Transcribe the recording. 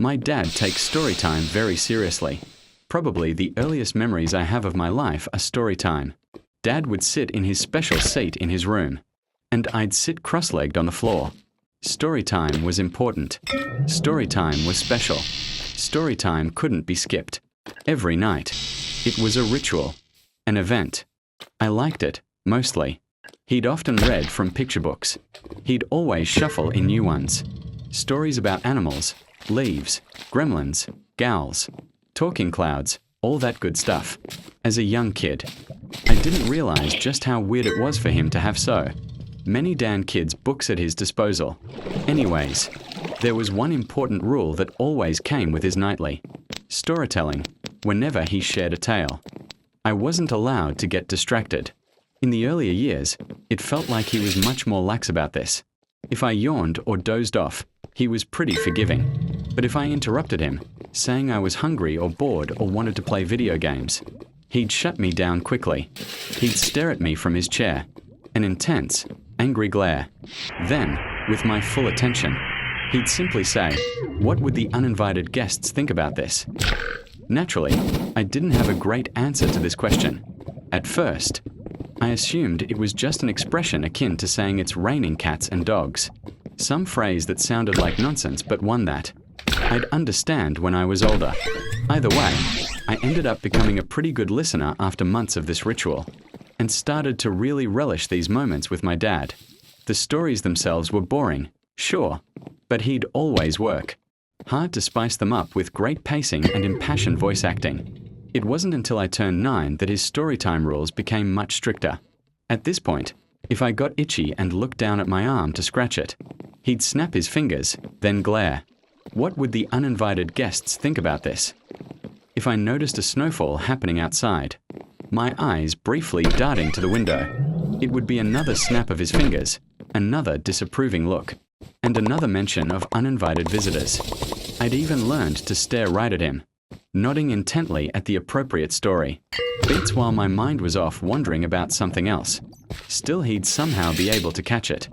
My dad takes story time very seriously. Probably the earliest memories I have of my life are story time. Dad would sit in his special seat in his room, and I'd sit cross-legged on the floor. Story time was important. Story time was special. Story time couldn't be skipped. Every night. It was a ritual. An event. I liked it, mostly. He'd often read from picture books. He'd always shuffle in new ones. Stories about animals, leaves, gremlins, gals, talking clouds, all that good stuff. As a young kid, I didn't realize just how weird it was for him to have so many Dan kids' books at his disposal. Anyways, there was one important rule that always came with his nightly storytelling whenever he shared a tale. I wasn't allowed to get distracted. In the earlier years, it felt like he was much more lax about this. If I yawned or dozed off, he was pretty forgiving. But if I interrupted him, saying I was hungry or bored or wanted to play video games, he'd shut me down quickly. He'd stare at me from his chair, an intense, angry glare. Then, with my full attention, he'd simply say, "What would the uninvited guests think about this?" Naturally, I didn't have a great answer to this question. At first, I assumed it was just an expression akin to saying it's raining cats and dogs. Some phrase that sounded like nonsense, but one that I'd understand when I was older. Either way, I ended up becoming a pretty good listener after months of this ritual, and started to really relish these moments with my dad. The stories themselves were boring, sure, but he'd always work hard to spice them up with great pacing and impassioned voice acting. It wasn't until I turned 9 that his storytime rules became much stricter. At this point, if I got itchy and looked down at my arm to scratch it, he'd snap his fingers, then glare. What would the uninvited guests think about this? If I noticed a snowfall happening outside, my eyes briefly darting to the window, it would be another snap of his fingers, another disapproving look, and another mention of uninvited visitors. I'd even learned to stare right at him, nodding intently at the appropriate story, beats while my mind was off wondering about something else. Still, he'd somehow be able to catch it.